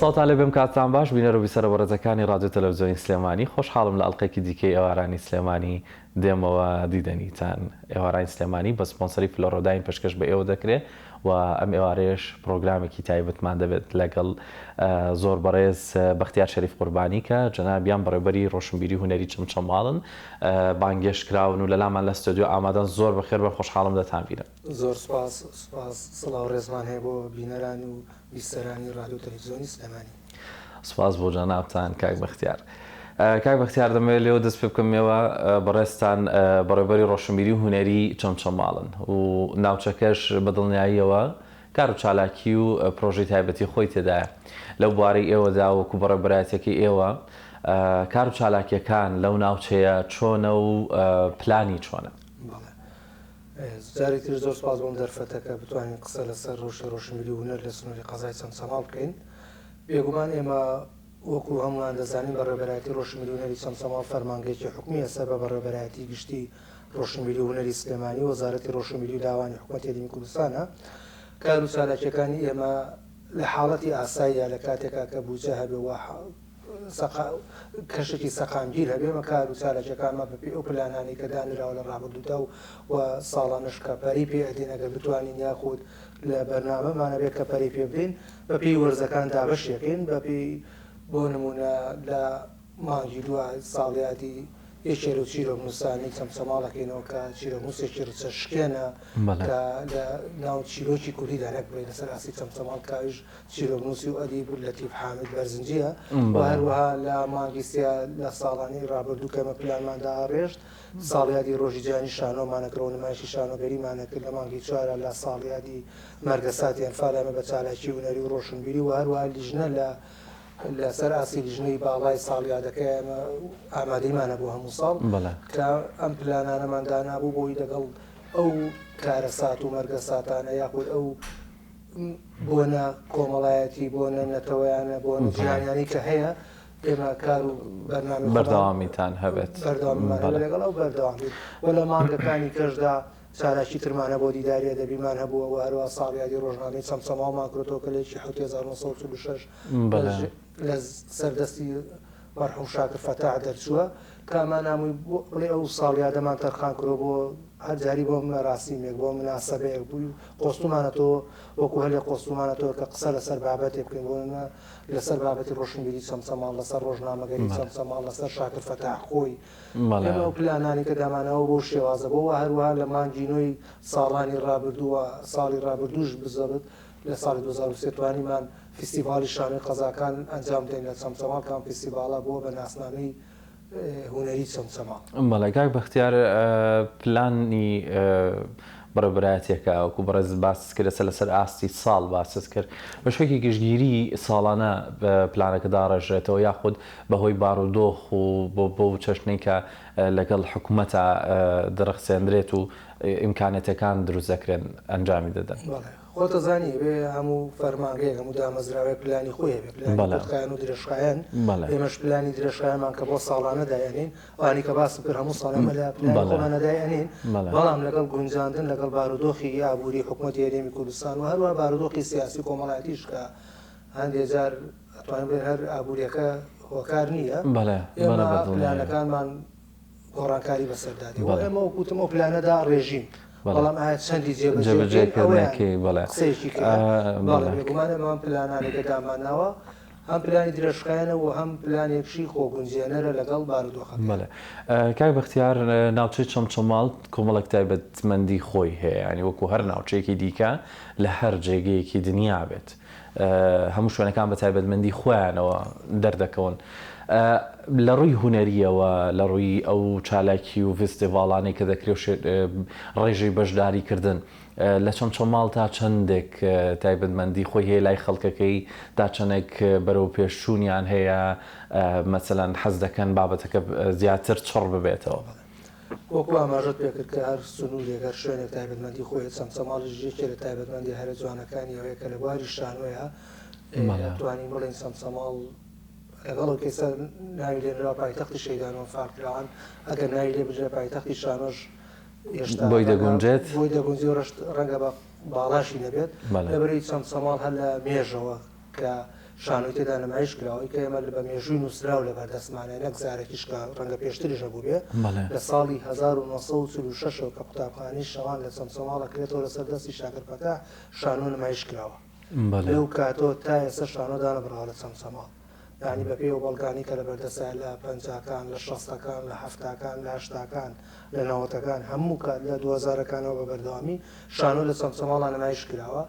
سڵات لێ بم کاتتان باش بینەرە بیسەرە بەڕێزەکانی رادیۆ تەلەڤیزیۆنی سلێمانی خۆشحاڵم لە ئەڵلقەیەکی دیکەی ئێوارانی سلێمانی دێمەوە دیدەنیتان. ئێوارانی سلێمانی بە سپۆنسەری فلۆرۆداین پێشکەش بە ئێوە دەکرێت و ئەم ئێوارەیەش پرۆگرامێکی تایبەتمان دەبێت لەگەڵ زۆر بەڕێز بەختیار شەریف قوربانی کە جەنابیان بەڕێوەبەری ڕۆشنبیری هونەری چمچەماڵن بانگێش کراون و لەلامان لە ستۆدیۆ ئامادەن. زۆر بەخێر بە خۆشحاڵم دەتان بینم. زۆر سپاس سڵاو ڕێزمان هەیە بۆ بینەرانی و بیستەرانی رادیۆ تەلەڤیزیۆنی سلێمانی. سپاس بۆ جەنابتان کاک بەختیار. کاک بەختیار دەمەوێت لێوە دەست پێ بکەمەوە بەڕێستان بەڕێوەبەری ڕۆشنبیری هونەری چەمچەماڵن و ناوچەکەش بەدڵنیاییەوە کار و چالاکی و پرۆژەی تایبەتی خۆی تێدایە. لەو بوارەی ئێوەدا وەکو بەڕێوەبەرایەتێکی ئێوە کار و چالاکیەکان لەو ناوچەیە چۆنە و پلانی چۆنە؟ جارێکی تر زۆر سپاس بۆم دەرفەتەکە بتوانین قسە لەسەر ڕۆشنبیری هونەر لە سنووری قەزای چەمچەماڵ بکەین. بێگومان ئێمە وەکو هەمووان دەزانین بەڕێوەبەرایەتی ڕۆشنبیری هونەری چەمچەماڵ فەرمانگەیەکی حکومی هەستا بە بەڕێوەبەرایەتی گشتی ڕۆشنبیری هونەری سلێمانی وەزارەتی ڕۆشنبیری و داوانی حکوومەتی هەرێمی کوردستانە. کار و چالاکیەکانی ئێمە لە حاڵەتی ئاساییە لە کاتێکا کە بوجە هەبێ و کەشێکی سەقامگیر هەبێ ئێمە کار و چالاکیەکانمان بەپێ ئەو پلانانی کە دانراوە لە ڕابردوودا و ساڵانەش کە پەری پێ ئەدەین ئەگەر بتوانین یاخود لە بەرنامەمانە بێت کە پەری پێ بدەین بەپێی وەرزەکان دابەشێکین بەپێی بۆ نمونە لە مانگی دوای ساڵیاتی یەکێر و چیرۆنووسانی چەمچەماڵەکەینەوە کە چیرۆنووسێکی ڕچەشکێنە کە لە ناو چیرۆکی کوردیدا نەکبێت لەسەر ئاسی چەمچەماڵ کاویش چیرۆنووسی و ئەدیب لەتیف حامد بەرزنجیە و هەروەها لە مانگیسیا لە ساڵانی ڕابردوو کەمە پلانماندا ڕێژت ساڵیادی ڕۆژی جیهانی شانۆمانەکرەوە نمایشی شانۆگەریمانەکرد لە مانگی چوارە لە ساڵیادی مەرگەساتی ئەنفالامە بە چالاکی هونەری و ڕۆشنبیری و هەروەها لیژنە لەسەر ئاسی لیژنەی باڵای ساڵیادەکە ئێمە ئامادەیمانە بۆ هەموو ساڵ کە ئەم پلانانەمان دانابوو بۆی لەگەڵ ئەو کارەسات و مەرگەساتانە یاخود ئەو بۆنە کۆمەڵایەتی بۆنە نەتەوەیانە بۆنە جیهانیانی کە هەیە ئێمە کار و بەرنامە بەردەوامیتان هەبێت بەردەوامیمان لەگەڵ ئەو بەردەوامی و لە مانگەکانی کەشدا چالاکی ترمانە بۆ دیداریە دەبیمان هەبووە و هەروە ساڵیادی ڕۆژنامەی چەمچەماڵمان کردەوە کە لێکی 1946 لە سەردەستی مەرحوم شاکر فەتاح دەرچووە کامان نامووی بڵێ ئەو ساڵیادەمان تەرخان کردەوە بۆ هەرجاری بۆ مەراسیمێک بۆ مناسەبەیەک بووی قۆستومانەتەوە وەکو هەلێ قۆستومانەتەوە کە قسە لەسەر بابەتێ بکەین بۆ لەسەر بابەتی ڕۆشنبیری چەمچەماڵ لەسەر ڕۆژنامەگەری چەمچەماڵ لەسەر شاکر فەتاح خۆی ئێمە ئەو پلانانی کە دامانەوە بۆ شێوازە بۆەوە هەروەها لە مانگینۆی ساڵانی ڕابردووە ساڵی ڕابردووش بزەبێت لە ساڵی 2023 توانیمان فستیڤالی شانۆی قەزاکان ئەنجام بدەین لە چەمچەماڵ کام فستیڤالە بۆ بە ناسنامەی هونەری چەمچەماڵ. بەڵێ کاک بەختیار پلانی بەڕێوەبەرایەتێکە وەکو بەڕێز باس کرد لەسەر ئاستی ساڵ باس کرد بە شوێکی گشتگیری ساڵانە پلانەکە داڕێژێتەوە یاخود بەهۆی بارودۆخ و بۆ چەشنەی کە لەگەڵ حکوومەتە دەرەخسێندرێت و ئیمکانەتەکان دروست دەکرێن ئەنجامی دەدەن. خۆتە زانی بێ هەموو فەرمانگەیەک هەموو دامەزراوەی پلانی خۆی هەبێ پلانیان و درێژخایەن ئێمەش پلانی درێژخایانمان کە بۆ ساڵانە دایەنین ئەوانی کە باسم کرد هەموو ساڵەمە لە پلانی خۆمانە دایەنین بەڵام لەگەڵ گونجاندن لەگەڵ بارودۆخی ئابووری حکوومەتی هەرێمی کوردستان و هەروە بارودۆخی سیاسی کۆمەڵایەتیش کە هەندێک جار ئەتوانین بڵێن هەر ئابووریەکە هۆکار نییە ئێمە پلانەکانمان گۆڕانکاری بەسەردادی و ئێمە وەکوتم ئەو پلانەدا ڕێژیم بەڵام ئایا چەندی جێبەجێکردنەکەی قسەیەکی بێگومانەوە پلانانێکە داماناوە هەم پلانی درێژخایەنە و هەم پلانێکشی خۆگونجێنەرە لەگەڵ بارودۆخە. کاک بەختیار ناوچەی چەمچەماڵ کۆمەڵێک تایبەتمەندی خۆی هەیە ینی وەکو هەر ناوچەیەکی دیکە لە هەر جێگەیەکی دنیا بێت هەموو شوێنەکان بە تایبەتمەندی خۆیانەوە دەردەکەون. لە ڕووی هونەریەوە لە ڕووی ئەو چالاکی و فستیڤاڵانی کە دەکرێت ڕێژەی بەشداریکردن لە چەمچەماڵ تا چەندێک تایبەتمەندی خۆی هەیە لای خەڵکەکەی تا چەندێک بەرەو پێشچوونیان هەیە مەسەلەن حەز دەکەن بابەتەکە زیاتر چڕ ببێتەوە. وەکو ئاماژەت پێکرد کە هەر سنوورێک هەر شوێنێک تایبەتمەندی خۆی چەمچەماڵیش یەکێک لە تایبەتمەندی هەرە جوانەکانی ئەوەیە کە لە بواری شانۆیە توانین بڵێن چەمچەماڵ لەگەڵ کەسە ناوی لێنرا پایتەختی شەیدانەوە فارکراوان ئەگەر ناوی لێ بژێ پایتەختی شانۆش بۆی دەگونجێت بۆی دەگونجی و ڕەنگە بە باڵاشی نەبێت لەبەرەی چەمچەماڵ هەر لە مێژەوە کە شانۆی تێدا نمایش کراوەی کە ئێمە بە مێژووی نووسراو لە بەردەستمانە نەک زارێکیش کە ڕەنگە پێشتریش هەبوو بێ لە ساڵی 1946 کە قوتابخانەی شەوان لە چەمچەماڵە کرێتەوە لەسەر دەستی شاگرپەکە شانۆ نمایش کراوە لەو کاتۆ تا ئێستا شانۆ دانەبراوە لە چەمچەماڵ یعنی بەپێ و بەڵگانی کە لە بەردەسە لە پەنجاکان لە شەستەکان لە هەفتاکان لە هەشتاکان لە نەوەتەکان هەموو کات لە 2000ەکانەوە بە بەردەوامی شانۆ لە چەمچەماڵە نمایش کراوە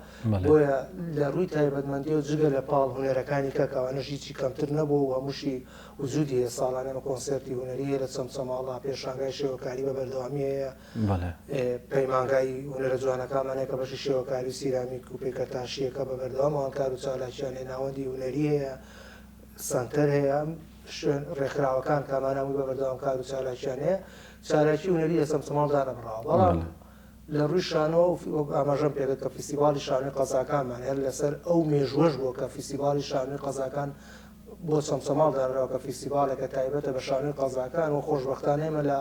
بۆیە لە ڕووی تایبەتمەندی و جگە لە پاڵ هونەرەکانی کە کەوانەش هیچی کەمتر نەبوو و هەمووشی وجودی هەیە ساڵانە کۆنسەرتی هونەریە لە چەمچەماڵە پێشانگای شێوەکاری بە بەردەوامی هەیە پەیمانگای هونەرە جوانەکانمانەیە کە بەشی شێوەکاری و سیرامیک و پێکەتاشیەکە بە بەردەوام کار و چالاکیان ناوەندی هونەری هەیە سنتەر هەیە ڕێکخراوەکان کامانەوەی بە بەردەوام کار و چالاکیان هەیە چالاکی هونەری لە چەمچەماڵ دانەبراوە بەڵام لە ڕووی شانۆ ئاماژەم پێدەت کە فیستیڤاڵی شانۆی قەزاکانمان هەر لەسەر ئەو مێژوەش بووە کە فیستیڤاڵی شانۆی قەزاکان بۆ چەمچەماڵ دانراوە کە فیستیڤالێکە تایبەتە بە شانۆی قەزاکان و خۆشبەختانە ئێمە لە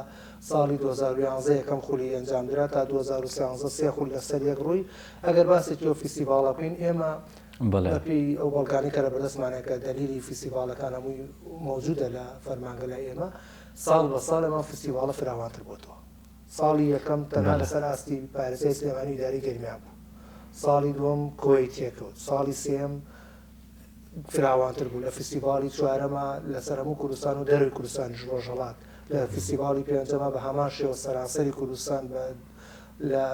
ساڵی 2011 یەکەم خولی ئەنجامدرا تا 2013 سێ خول لەسەر یەک ڕووی ئەگەر باسێکی ئەو فیستیڤاڵە بکەین ئێمە بەپێی ئەو بەڵگانی کە لە بەردەستمانەیە کە دەلیلی فیستیڤالەکان هەمووی موجودە لە فەرمانگە لای ئێمە ساڵ بە ساڵ ئەمە فیستیڤاڵە فراوانتر بۆتەوە ساڵی یەکەم تەنها لەسەر ئاستی پارێزەی سلێمانی داری گەرمیان بوو ساڵی دووەم کۆی تێکەوت ساڵی سێم فراوانتر بوو لە فیستیڤاڵی چوارەمە لەسەر هەموو کوردستان و دەروی کوردستانیش ڕۆژهەڵات لە فیستیڤاڵی پێنجەمە بە هەمان شێوە سەراسەری کوردستان لە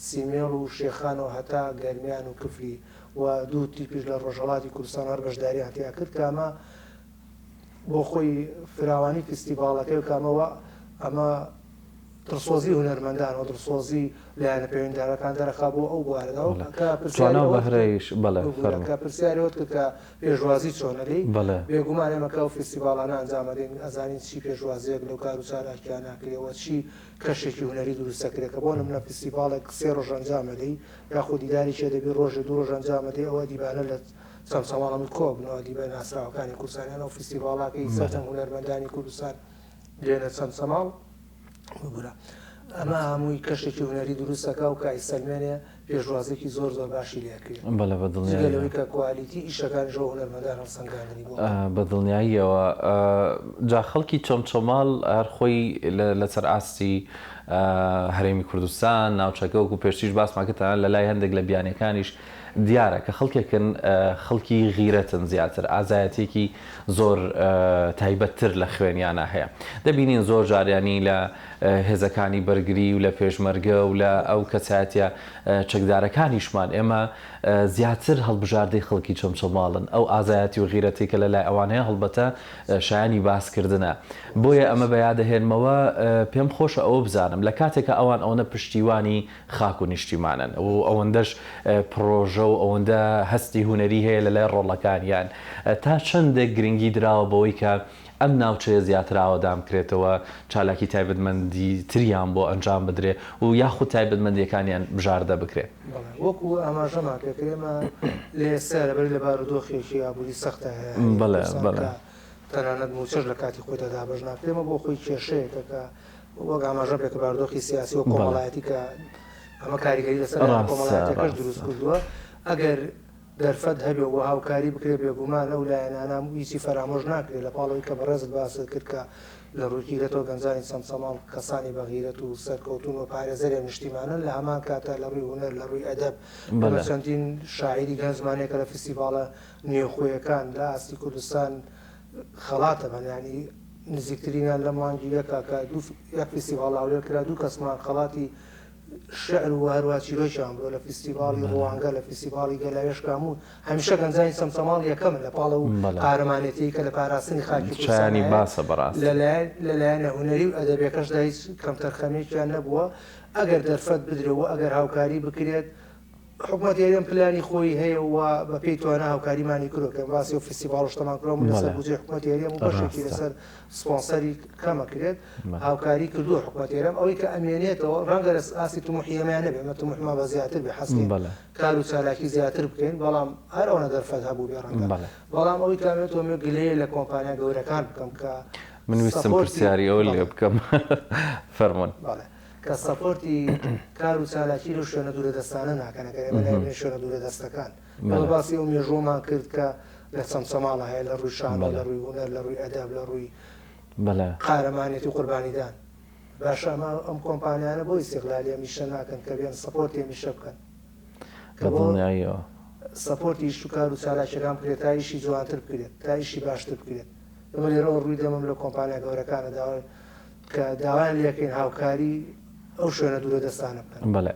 سیمێڵ و شێخانەوە هەتا گەرمیان و کفری و دوو تیپیش لە ڕۆژهەڵاتی کوردستان هەر بەشداری هاتییا کرد کامە بۆ خۆی فراوانی فیستیڤاڵەکەی و کامەوە ئەمە دڵسۆزی هونەرمەندان و دڵسۆزی لایەنە پەیوەندیدارەکان دەرەخا بۆ ئەو بوارەوە کە پرسیارەوەت کرد کە پێشوازی چۆنەری بێگومان ئێمەکە و فیستیڤاڵانە ئەنجامەدەین ئەزانین چی پێشوازیەک لەو کار و چالاکیان ناکرێەوە چی کەشێکی هونەری دروستەکرێت کە بۆ نمونە فیستیڤاڵێک 3 ڕۆژ ئەنجامەدەی یاخود دیداری چێ دەبێت ڕۆژێ 2 ڕۆژ ئەنجامەدەی ئەوە دیبانە لە چەمچەماڵەمت کۆبنەوە دیبە ناسراوەکانی کوردستانیانە و فیستیڤاڵاکەی سەرجەم هونەرمەندانی کوردستان دێنە چەمچەماڵ بگورە ئەمە هەمووی کەشێکی هونەری دروستەکە و کای سەلمێنێ پێشوازێکی زۆر زۆر باشی لێکرێت بەدڵنیایەوەی کە کوالیتی ئیشەکان ژۆ هونەرمەندان هەڵسەنگاندنی بۆ بەدڵنیاییەوە جا خەڵکی چەمچەماڵ هەر خۆی لەسەر ئاستی هەرێمی کوردستان ناوچەکە وەکو پێشتیش باسماکەتان لە لای هەندێک لە بیانەکانیش دیارە کە خەڵکێکن خەڵکی غیرەتن زیاتر ئازایەتێکی زۆر تایبەتتر لە خوێنیانە هەیە دەبینین زۆر جاریانی لە هێزەکانی بەرگری و لە پێشمەرگە و لە ئەو کەساتە چەکدارەکانیشمان ئێمە زیاتر هەڵبژاردەی خەڵکی چەمچەماڵن ئەو ئازایەتی و غیرەتی کە لە لای ئەوانەیە هەڵبەتە شایانی باسکردنە بۆیە ئەمە بەیادەهێنمەوە پێم خۆشە ئەوە بزانم لە کاتێکە ئەوان ئەوەنە پشتیوانی خاک و نیشتیمانن و ئەوەندەش پرۆژە و ئەوەندە هەستی هونەری هەیە لە لای ڕۆڵەکانیان تا چەندێک گرنگی دراوە بەوەی کە ئەم ناوچەیە زیاتر ئاوادام کرێتەوە چالاکی تایبەتمەندی تریان بۆ ئەنجام بدرێ و یاخود تایبەتمەندیەکانیان بژاردە بکرێت وەکو ئاماژەمان پێکرێمە لێ سەر بەر لە بارودۆخێکی ئابووری سەختە هەیە تەنانەت موچەش لە کاتی خۆی دەدابەش ناکرێمە بۆ خۆی کێشەیەکە کە وەک ئاماژە پێکە بارودۆخی سیاسی و کۆمەڵایەتی کە ئەمە کاریگەری لەسەر کۆمەڵایەتەکەش دروست کردووە ئەگەر دەرفەت هەبێ و هاوکاری بکرێت بێگومان ئەو لایەنانە هیچی فەرامۆژ ناکرێت لە پاڵەوەی کە بەڕێزت باست کرد کە لە ڕوویگیرێتەوە گەنجانی چەمچەماڵ کەسانی بەغیرەت و سەرکەوتون و پارێزەرێ نیشتیمانن لە هەمان کاتە لە ڕووی هونەر لە ڕووی ئەدەب بە چەندین شاعیری گەنجمانێکە لە فیستیڤاڵە نوێخۆیەکان لە ئاستی کوردستان خەڵاتە بەنیانی نزیکترینیان لە مانگی یەکە کە یەک فیستیڤاڵ هەولێر کرا دوو کەسمان خەڵاتی شعر و هەروە چیرۆکیان بۆ لە فیستیڤاڵی ڕوانگە لە فیستیڤاڵی گەلاوێش کامون هەمیشە گەنجانی چەمچەماڵ یەکەمن لە پاڵە و قارەمانێتی کە لە پاراستنی خاکی کوردستانی باسە بەڕاست لەلایەنە هونەری و ئەدەبیەکەشدا هیچ کەمتەرخەمێکیان نەبووە ئەگەر دەرفەت بدرێەوە ئەگەر هاوکاری بکرێت حکوومەت یاریان پلانی خۆی هەیە و بە پێی توانە هاوکاریمانی کردکە باسی و فیستیڤاڵ شتەمان کڕۆم لەسەر بودجێ حکوومەت یاریەم و بەشێکی لەسەر سپۆنسەری کەمەکرێت هاوکاری کردووە حکوومەت یاریەم ئەوەی کە ئەمێنێتەوە ڕەنگە لە ئاسی توموحیەمان نەبێ ئەمە توموحمان بە زیاتر بێ حەسکەین کار و چالاکی زیاتر بکەین بەڵام هەر ئەوەنە دەرفەت هەبوو بێ ڕەنگە بەڵام ئەوەی کامێتەوە مێ گلەیە لە کۆمپانیا گەورەکان بکەم کە من ویستم پرسیاری ئەوە لێ بکەم فەرموون کە سەپۆرتی کار و چالاکی لەو شوێنە دوورە دەستانە ناکەنەکە ئێمە لای شوێنە دوورە دەستەکان باسی ئەو مێژوومان کرد کە لە چەمچەماڵە هەیە لە ڕووی شانۆ لە ڕووی هونەر لە ڕووی ئەدەب لە ڕووی قارەمانێتی و قوربانیدان باش ئەمە ئەم کۆمپانیانە بۆ ئیستیقلالی ئەمیشە ناکەن کە بێن سەپۆرتی ئەمیشە بکەن سەپۆرتی ئیش و کار و چالاکیەکان بکرێت تا ئیشی جوانتر بکرێت تا ئیشی باشتر بکرێت ئەمە لێرەوە ڕووی دەمەم لە کۆمپانیا گەورەکانە کە داوایان لەکەین هاوکاری ئەو شوێنە دوورە دەستانە بکەن. بەڵێ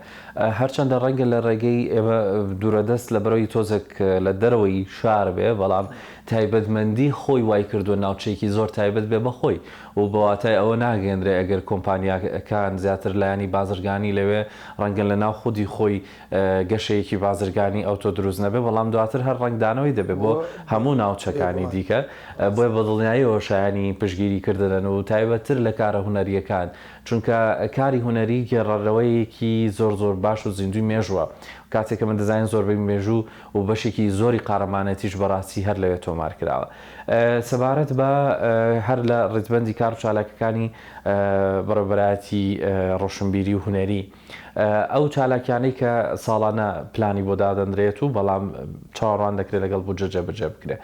هەرچەندە ڕەنگە لە ڕێگەی ئێوە دوورەدەست لە بەرەوەی تۆزێک لە دەرەوەی شار بێ بەڵام تایبەتمەندی خۆی وای کردو ناوچەیەکی زۆر تایبەت بێ بەخۆی و بەواتای ئەوە ناگەێنرێ ئەگەر کۆمپانیاکان زیاتر لایانی بازرگانی لەوێ ڕەنگە لە ناو خودی خۆی گەشەیەکی بازرگانی ئەوتۆ دروست نەبێ بەڵام دواتر هەر ڕنگدانەوەی دەبێت بۆ هەموو ناوچەکانی دیکە بۆیە بە دڵنیاییەوە شایانی پشگیری کردن و تایبەتتر لە کارە هونەریەکان چونکە کاری هونەری گێڕەرەوەیەکی زۆر باش و زیندوی مێژووە کاتێککە من دەزانین زۆربەی مێژوو و بەشێکی زۆری قارەمانەتیش بەڕاستی هەر لەوێت تۆمار کراوە سەبارەت بە هەر لە ڕێتبەندی کار و چالاکەکانی بەڕێوەبەرایەتی ڕۆشنبیری و هونەری ئەو چالاکیانەی کە ساڵانە پلانی بۆ دادەنرێت و بەڵام چاوەڕوان دەکرێت لەگەڵ بودجە جێبەجێ بکرێت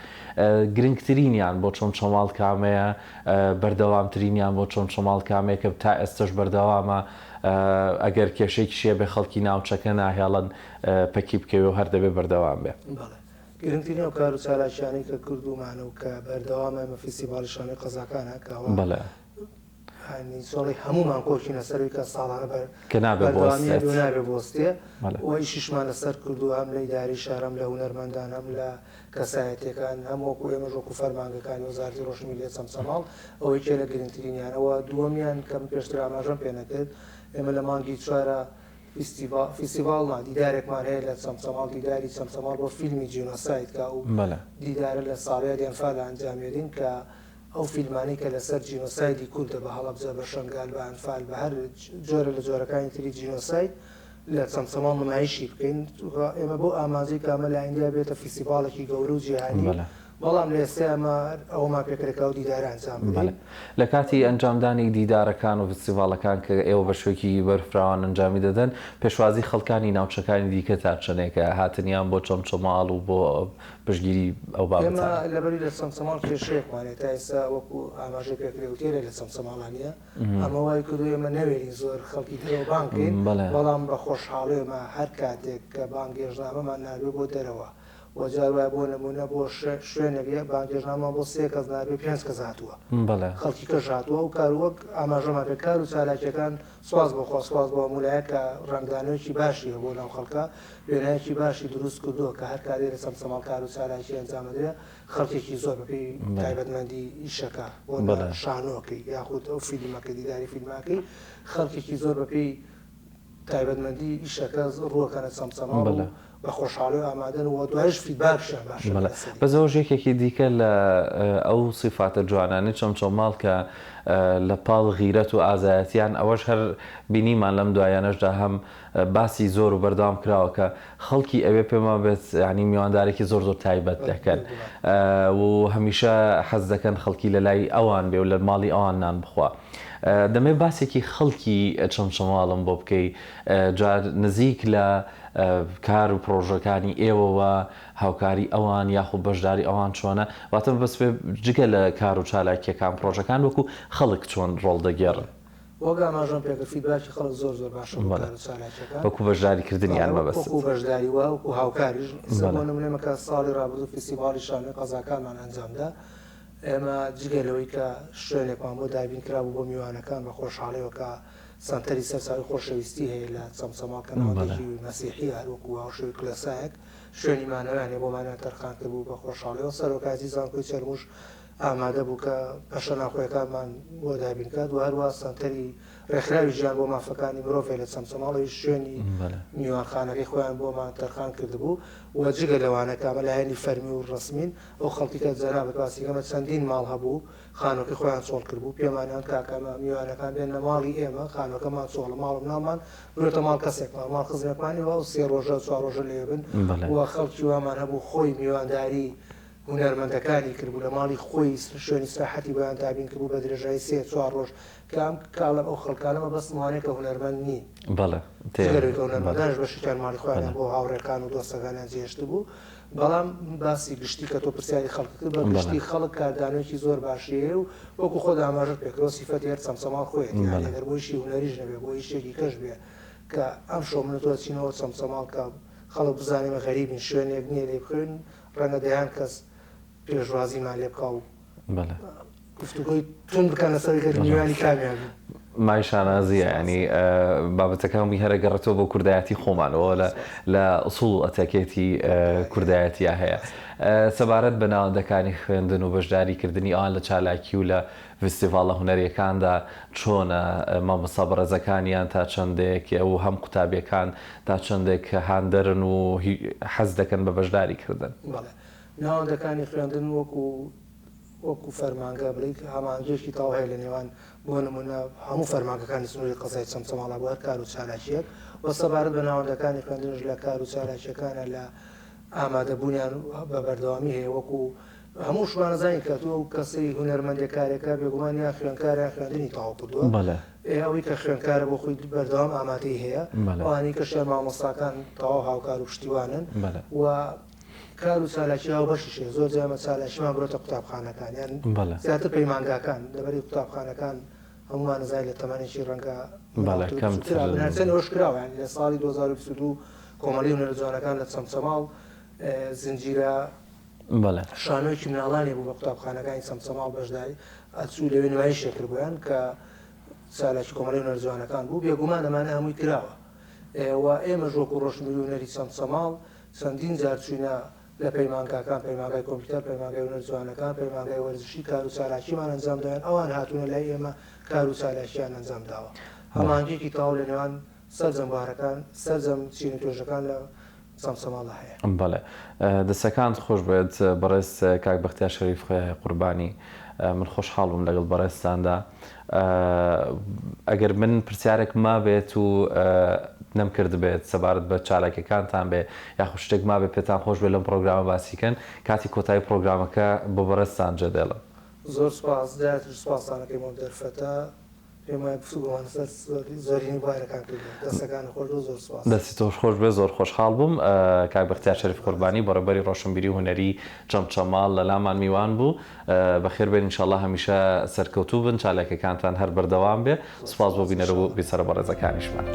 گرنگترینیان بۆ چۆمچەماڵ کامەیە بەردەوامترینیان بۆ چۆمچەماڵ کامەیە کە تا ئێستش بەردەوامە ئەگەر کێشێکی شێ بێ خەڵکی ناوچەکە ناهێڵن پەکی بکەوێ و هەر دەبێ بەردەوام بێ گرنگترین ئەو کار و چالاکیانەی کە کردومانە و کە بەردەوامە ئەمە فیستیڤاڵی شانۆی قەزاکانە کەەوە سۆڵی هەمومان کۆچینە سەروی کە ساڵانە نابێ بۆستێ ئەوی شیشمان لەسەر کردو هەم لە ئیداری شارەم لە هونەرمەندان هەم لە کەسایەتەکان هەم وەکو ئێمە ژۆک و فەرمانگەکانی وەزارەتی ڕۆشنبیری چەمچەماڵ ئەوەی کێ لە گرنگترینیانەوە دووەمیان کەم پێشتر ئاماژەم پێ نەکرد ئێمە لە مانگی چوارە فیستیڤاڵمان دیدارێکمان هەیە لە چەمچەماڵ دیداری چەمچەماڵ بۆ فیلمی جینۆساید کە و دیدارە لە ساڵەیە دێنفال ئەنجامێدین کە ئەو فیلمانی کە لەسەر جینۆسایدی کوردە بە هەڵەبجە بە شنگال بە ئەنفال بە هەر جۆرە لە جۆرەکانی تری جینۆساید لە چەمچەماڵ نمایشی بکەین ئێمە بۆ ئامانجەی کامە لە ئایندیا بێتە فیستیڤاڵێکی گەورە و جیهانی بەڵام لە ئێستا ئەمە ئەوما پێکرێکا و دیدارە ئەنجام بدەین لە کاتی ئەنجامدانی دیدارەکان و فستیڤاڵەکان کە ئێوە بە شوێکی بەرفراوان ئەنجامی دەدەن پێشوازی خەڵکانی ناوچەکانی دیکە تا چنێکە هاتنیان بۆ چەمچەماڵ و بۆ پشگیری ئەو بابەتە لەبەری لە چەمچەماڵ کێشەیەکمانێت تا ئێستا وەکو ئاماژەی پێکرێ و تێرە لە چەمچەماڵانیە ئەمە وای کردو ئێمە نەوێرین زۆر خەڵکی دەوە بانکین بەڵام بە خۆشحاڵێمە هەر کاتێک کە بانگێژنامەمان نابێ بۆ دەرەوە وەجار وای بۆ نمونە بۆ شوێنێک بانگێژنامان بۆ 3 کەس نابێ 5 کەس هاتووە خەڵکی کەش هاتووە و کاروەک ئاماژەمان پێ کار و چالاکیەکان سواز بۆخوا سواز بۆ مولایە کە ڕنگدانەوەکی باشیە بۆ ناو خەڵکە وێنایەکی باشی دروست کردووە کە هەر کارێ لە چەمچەماڵ کار و چالاکی ئەنجامەدرێ خەڵکێکی زۆر بەپێی تایبەتمەندی ئیشەکە بۆ شانۆکەی یاخود ئەو فیلمەکە دیداری فیلماکەی خەڵکێکی زۆر بەپێی تایبەتمەندی ئیشەکە ڕووەکەنە چەمچەماڵ بە خۆشحاڵی ئامادەن و دوایش فیدباکشیان باشە بەزەوە ژێکێکی دیکە لە ئەو سیفاتە جوانانەی چەمچەماڵ کە لە پاڵ غیرەت و ئازایەتیان ئەوەش هەر بینیمان لەم دوایانەشدا هەم باسی زۆر و بەردەوام کراوە کە خەڵکی ئەوێ پێمان بێت ینی میواندارێکی زۆر تایبەت دەکەن و هەمیشە حەز دەکەن خەڵکی لە لای ئەوان بێ و لە ماڵی ئەوان نان بخوا دەمێ باسێکی خەڵکی چەمچەماڵم بۆ بکەی جار نزیک لە کار و پرۆژەکانی ئێوەوە هاوکاری ئەوان یاخود بەشداری ئەوان چۆنە واتە بەس جگە لە کار و چالاکیەکان پرۆژەکان وەکو خەڵک چۆن ڕۆڵ دەگێڕن وەک ئاماژەم پێکرد فیدباکی خەڵک زۆر باشە وەکو بەشداریکردنیان مەبەست وەکو بەشداری وە وەکو هاوکاریش نمونەمەکە ساڵی ڕابردوو فیستیڤاڵی شانۆی قەزاکانمان ئەنجامدا ئێمە جگەلەوەی کە شوێنێکمان بۆ دابین کرابوو بۆ میوانەکان بە خۆشحاڵیەوە کە سەنتەری سەرساوی خۆشەویستی هەیە لە چەمچەماڵ کە ناوەندێکی مەسیحی هەروەکو هاوشێوی کلەسایەک شوێنی مانەوەیانێ بۆمانیان تەرخان کردبوو بە خۆشحاڵیەوە سەرۆکاتی زانکۆی چەرموش ئامادە بوو کە پەشە ناوخۆیەکانمان بۆ دابینکات و هەروە سەنتەری ڕێکخراوی ژیان بۆ مافەکانی مرۆڤ لە چەمچەماڵی شوێنی میوانخانەکەی خۆیان بۆمان تەرخان کردبوو و جگە لەوانە کامە لایەنی فەرمی و ڕسمین ئەو خەڵکی کە جەنابەت باسیگەمە چەندین ماڵ هەبوو خانۆکەی خۆیان چۆڵ کردبوو پێمانیان کاکەمە میوانەکان بێنە ماڵی ئێمە خانۆکەمان چۆڵە ماڵم نامان بێتە ماڵ کەسێکمان ماڵ خزمەکمانی و 3 ڕۆژە 4 ڕۆژە لێبن و خەڵکی وامان هەبوو خۆی میوانداری هونەرمەندەکانی کردبوو لە ماڵی خۆی شوێنی ساحەتی بۆیان دابین کردبوو بە درێژایی 3-4 ڕۆژ کام کاڵم ئەو خەڵکانەمە بەس وانەیە کە هونەرمەند نین هونەرمەندانش بەشیان ماڵی خۆیان بۆ هاوڕێکان و دۆستەکانیان جێشت بوو بەڵام باسی گشتی کە تۆ پرسیاری خەڵک کرد بە گشتی خەڵک کاردانێکی زۆر باشیەیە و وەکو خۆ ئاماژە پێکەوە سیفەتی هەر چەمچەماڵ خۆیەتی ئەگەر بۆیشی هونەریش نەبێ بۆ شتێکی کەش بێ کە ئەم شۆ منەتوە چینەوە چەمچەماڵ کە خەڵک بزانێمە غەریبین شوێنێک نییە لێ بخوێن ڕەنگە دەیان کەس پێشوازیمان لێ بکە و گفتوگۆی تون بکەنە سەری کە میوانی کامیان مای شانازیە ینی بابەتەکەمی هەرە گەڕێتەوە بۆ کوردایەتی خۆمانەوە لە ئوسوڵ ئەتەکێتی کوردایەتیە هەیە سەبارەت بە ناوەندەکانی خوێندن و بەشداریکردنی ئەوان لە چالاکی و لە فستیڤالە هونەریەکاندا چۆنە مامۆستا بەڕێزەکانیان تا چەندێک و هەم قوتابیەکان تا چەندێک هاندەرن و حەز دەکەن بە بەشداریکردن ناوەندەکانی خوێندن وەکو فەرمانگە بڵیت هەمانگەشتی تاو هەیە لە نێوان بۆ نمونە هەموو فەرمانگەکانی سنووری قسەی چەمچەماڵە بۆ هەر کار و چالاکیەک و سەبارەت بە ناوەندەکانی خوێندنش لە کار و چالاکیەکانە لە ئامادەبوونیان بە بەردەوامی هەیە وەکو هەموو شوانەزانی کە تۆ کەسی هونەرمەندی کارێکە بێگومان یان خوێندکاریان خوێندنی تاوا کردووە ئەوەی کە خوێندکارە بۆ خۆی بەردەوام ئامادەی هەیە ئەوانەی کە شێر مامۆستاکان تەواو هاوکار و پشتیوانن و کار و چالاکیەوە بەشیشێ زۆر جامە چالاکیمان بڕۆتە قوتابخانەکان یان زیاتر پەیمانگاکان لەبەری قوتابخانەکان هەمومان نزای لە تەمەنێکی ڕەنگە هەرچەندەوەش کراوە لە ساڵی 2022 کۆمەڵی هونەرە جوانەکان لە چەمچەماڵ زنجیرە شانۆیەکی مناڵانی بوو بە قوتابخانەکانی چەمچەماڵ بەشداری ئەچوو لەوێ نمایشێک کرد بۆیان کە چالاکی کۆمەڵی هونەرە جوانەکان بوو بێگومان ئەمانە هەمووی کراوە و ئێمەش وەکو ڕۆشنبیری هونەری چەمچەماڵ چەندین جار چووینە لە پەیمانگاکان پەیمانگای کۆمپیوتەر پەیمانگای هونەر جوانەکان پەیمانگای وەرزشی کار و چالاکیمان ئەنجام دایان ئەوان هاتوونە لای ئێمە کار و چالاکیان ئەنجام داوە هەمانگێکی تاو لە نێوان سەرجەمبارەکان سەرجەم چین تۆژەکان لە چەمچەماڵە هەیە بەڵێ دەستەکان خۆش بێت بەڕێز کاک بەختیار شەریف قوربانی من خۆشحاڵ بووم لەگەڵ بەڕێزتاندا ئەگەر من پرسیارێک ما بێت و نەمکرد بێت سەبارەت بە چالاکیەکانتان بێ یاخود شتێک ما بێ پێتان خۆش بێت لەم پرۆگرامە باسیکەن کاتی کۆتایی پرۆگرامەکە بۆ بەڕێزتان جێدێڵم زۆر سپاس دایەتر سپاسانەکەی بۆم دەرفەتە پێم وایە گفتوگۆمان سەر زۆرینی بارەکان کردن دەستەکانی خۆش زۆر سپاس دەستی تۆش خۆش بێ زۆر خۆشحاڵ بووم کاک بەختیار شەریف قوربانی بەڕێبەری ڕۆشنبیری هونەری چەمچەماڵ لە لامان میوان بوو بەخێر بێن ئینشاءڵڵا هەمیشە سەرکەوتوو بن چالاکیەکانتان هەر بەردەوام بێ سپاس بۆ بینەرە و بیسەرە بەڕێزەکانیشمان